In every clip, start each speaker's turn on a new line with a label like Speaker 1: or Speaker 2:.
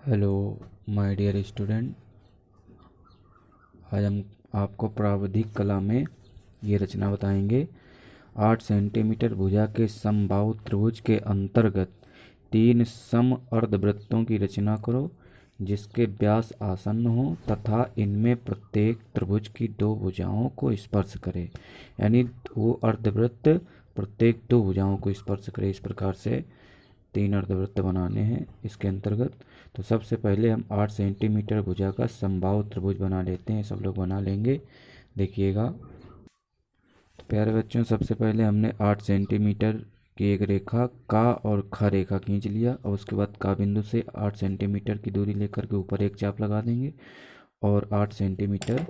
Speaker 1: Hello my dear student. आज हम आपको प्रावधिक कला में ये रचना बताएंगे। 8 सेंटीमीटर भुजा के समबाहु त्रिभुज के अंतर्गत 3 सम अर्धवृत्तों की रचना करो जिसके व्यास आसन्न हो तथा इनमें प्रत्येक त्रिभुज की 2 भुजाओं को स्पर्श करे। यानी वो अर्धवृत्त प्रत्येक 2 भुजाओं को स्पर्श करे। इस प्रकार से 3 अर्धवृत्त बनाने हैं इसके अंतर्गत। तो सबसे पहले हम 8 सेंटीमीटर भुजा का समबाहु त्रिभुज बना लेते हैं। सब लोग बना लेंगे, देखिएगा। तो प्यारे बच्चों, सबसे पहले हमने 8 सेंटीमीटर की एक रेखा का और ख रेखा खींच लिया और उसके बाद का बिंदु से 8 सेंटीमीटर की दूरी लेकर के ऊपर एक चाप लगा देंगे और 8 सेंटीमीटर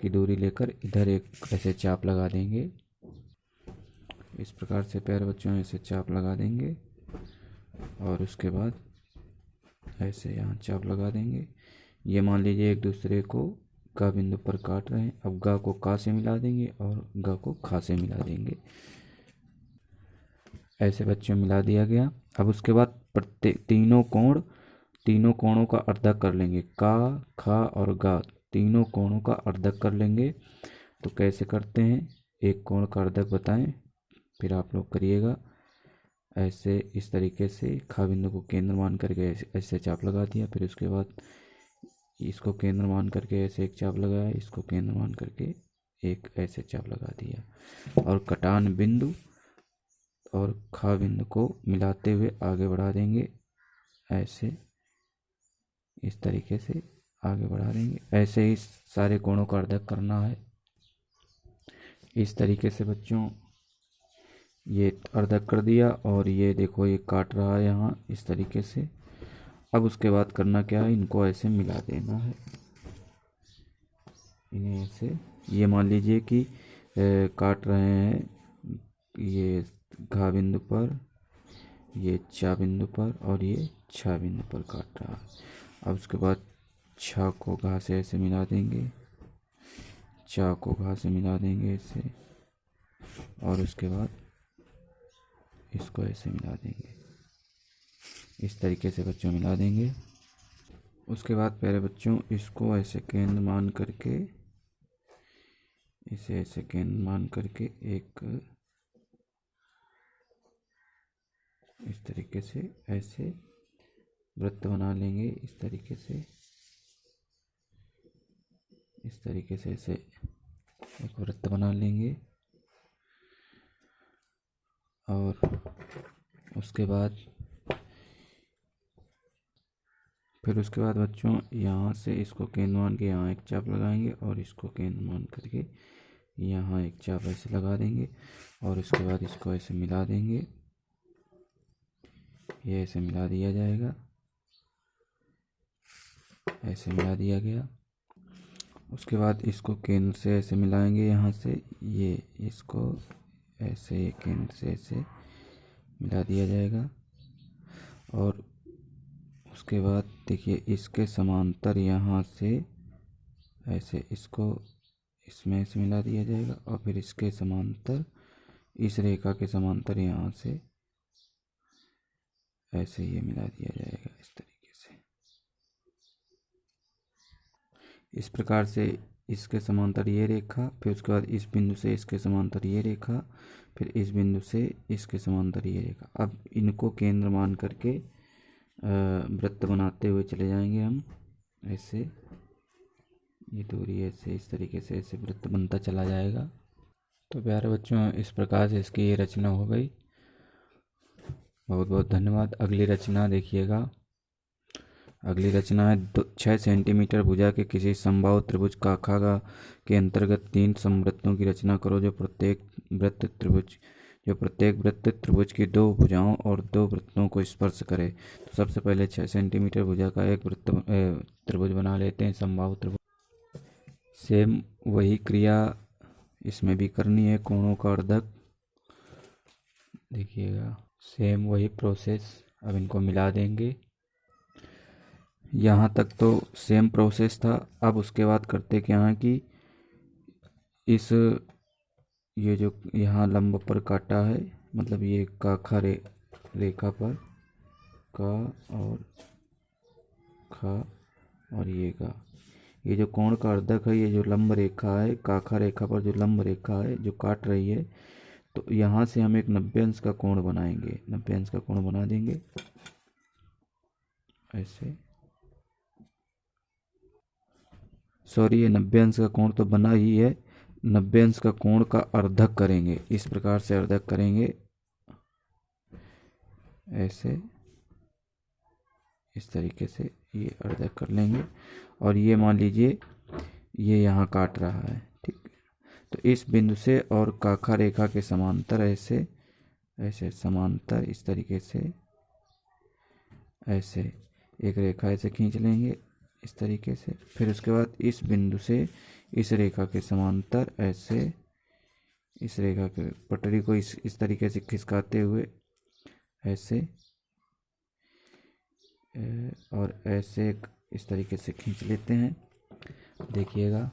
Speaker 1: की दूरी लेकर इधर एक ऐसे चाप लगा देंगे। इस प्रकार से प्यारे बच्चों ऐसे चाप लगा देंगे और उसके बाद ऐसे यहाँ चाप लगा देंगे। ये मान लीजिए एक दूसरे को ग बिंदु पर काट रहे हैं। अब ग को का से मिला देंगे और ग को खा से मिला देंगे। ऐसे बच्चों मिला दिया गया। अब उसके बाद प्रत्येक तीनों कोणों का अर्धक कर लेंगे। का, खा और ग तीनों कोणों का अर्धक कर लेंगे। तो कैसे करते हैं, एक कोण का अर्धक बताएं, फिर आप लोग करिएगा। ऐसे इस तरीके से खा बिंदु को केंद्र मान करके ऐसे चाप लगा दिया। फिर उसके बाद इसको केंद्र मान करके ऐसे एक चाप लगाया, इसको केंद्र मान करके एक ऐसे चाप लगा दिया और कटान बिंदु और खा बिंदु को मिलाते हुए आगे बढ़ा देंगे। ऐसे इस तरीके से आगे बढ़ा देंगे। ऐसे ही सारे कोणों का अर्धक करना है। इस तरीके से बच्चों ये अर्धक कर दिया और ये देखो ये काट रहा है यहाँ इस तरीके से। अब उसके बाद करना क्या है, इनको ऐसे मिला देना है। इन्हें ऐसे, ये मान लीजिए कि काट रहे हैं ये घा बिंदु पर, ये चा बिंदु पर और ये छा बिंदु पर काट रहा है। अब उसके बाद छा को घा से ऐसे मिला देंगे, चा को घा से मिला देंगे ऐसे और उसके बाद इसको ऐसे मिला देंगे। इस तरीके से बच्चों मिला देंगे। उसके बाद प्यारे बच्चों इसको ऐसे केंद्र मान करके, इसे ऐसे केंद्र मान करके एक इस तरीके से ऐसे वृत्त बना लेंगे। इस तरीके से ऐसे एक वृत्त बना लेंगे और उसके बाद बच्चों यहाँ से इसको केंद्र मान के यहाँ एक चाप लगाएंगे और इसको केंद्र मान करके यहाँ एक चाप ऐसे लगा देंगे और उसके बाद इसको ऐसे मिला देंगे। ये ऐसे मिला दिया जाएगा, ऐसे मिला दिया गया। उसके बाद इसको केंद्र से ऐसे मिलाएंगे, यहाँ से ये इसको ऐसे केंद्र से ऐसे मिला दिया जाएगा और उसके बाद देखिए इसके समांतर यहाँ से ऐसे इसको इसमें से मिला दिया जाएगा और फिर इसके समांतर, इस रेखा के समांतर यहाँ से ऐसे ये मिला दिया जाएगा इस तरीके से। इस प्रकार से इसके समांतर ये रेखा, फिर उसके बाद इस बिंदु से इसके समांतर ये रेखा, फिर इस बिंदु से इसके समांतर ये रेखा। अब इनको केंद्र मान करके वृत्त बनाते हुए चले जाएंगे हम। ऐसे ये दूरी ऐसे इस तरीके से ऐसे वृत्त बनता चला जाएगा। तो प्यारे बच्चों इस प्रकार से इसकी ये रचना हो गई। बहुत बहुत धन्यवाद। अगली रचना देखिएगा। अगली रचना है 6 सेंटीमीटर भुजा के किसी समबाहु त्रिभुज काखा के अंतर्गत 3 समवृत्तों की रचना करो जो प्रत्येक वृत्त त्रिभुज की 2 भुजाओं और 2 वृत्तों को स्पर्श करे। तो सबसे पहले 6 सेंटीमीटर भुजा का एक त्रिभुज बना लेते हैं, समबाहु त्रिभुज। सेम वही क्रिया इसमें भी करनी है, कोणों का अर्धक। देखिएगा सेम वही प्रोसेस। अब इनको मिला देंगे। यहाँ तक तो सेम प्रोसेस था। अब उसके बाद करते क्या है कि इस ये जो यहाँ लंब पर काटा है, मतलब ये काखा रेखा पर का और खा और ये गा। ये जो कोण का अर्धक है, ये जो लंब रेखा है, काखा रेखा पर जो लंब रेखा है जो काट रही है, तो यहाँ से हम एक 90 अंश का कोण बनाएंगे। 90 अंश का कोण बना देंगे ऐसे। सॉरी, ये 90 अंश का कोण तो बना ही है, 90 अंश का कोण का अर्धक करेंगे। इस प्रकार से अर्धक करेंगे ऐसे, इस तरीके से ये अर्धक कर लेंगे। और ये मान लीजिए ये यहाँ काट रहा है, ठीक। तो इस बिंदु से और काखा रेखा के समांतर ऐसे ऐसे समांतर इस तरीके से ऐसे एक रेखा ऐसे खींच लेंगे इस तरीके से। फिर उसके बाद इस बिंदु से इस रेखा के समांतर ऐसे, इस रेखा के पटरी को इस तरीके से खिसकाते हुए ऐसे और ऐसे इस तरीके से खींच लेते हैं। देखिएगा,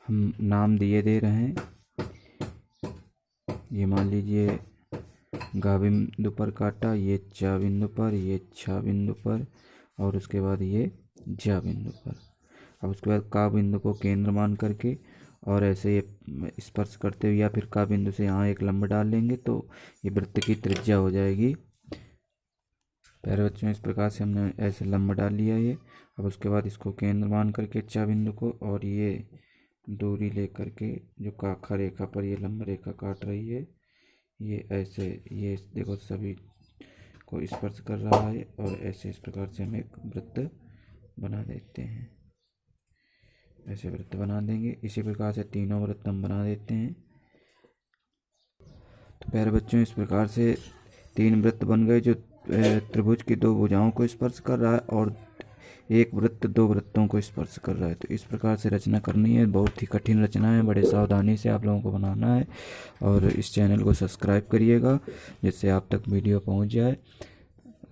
Speaker 1: हम नाम दिए दे रहे हैं। ये मान लीजिए गा बिंदु पर काटा, ये चा बिंदु पर, ये छा बिंदु पर, और उसके बाद ये जा बिंदु पर। अब उसके बाद का बिंदु को केंद्र मान करके और ऐसे ये स्पर्श करते हुए या फिर का बिंदु से यहाँ एक लंब डाल लेंगे तो ये वृत्त की त्रिज्या हो जाएगी। प्यारे बच्चों, इस प्रकार से हमने ऐसे लंब डाल लिया ये। अब उसके बाद इसको केंद्र मान करके चा बिंदु को और ये दूरी ले करके जो काखा रेखा पर ये लंब रेखा काट रही है, ये ऐसे, ये देखो सभी को स्पर्श कर रहा है और ऐसे इस प्रकार से हम एक वृत्त बना देते हैं। ऐसे वृत्त बना देंगे। इसी प्रकार से तीनों वृत्त हम बना देते हैं। तो प्यारे बच्चों, इस प्रकार से 3 वृत्त बन गए जो त्रिभुज की 2 भुजाओं को स्पर्श कर रहा है और एक वृत्त 2 वृत्तों को स्पर्श कर रहा है। तो इस प्रकार से रचना करनी है। बहुत ही कठिन रचना है, बड़े सावधानी से आप लोगों को बनाना है। और इस चैनल को सब्सक्राइब करिएगा जिससे आप तक वीडियो पहुंच जाए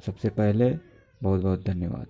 Speaker 1: सबसे पहले। बहुत बहुत धन्यवाद।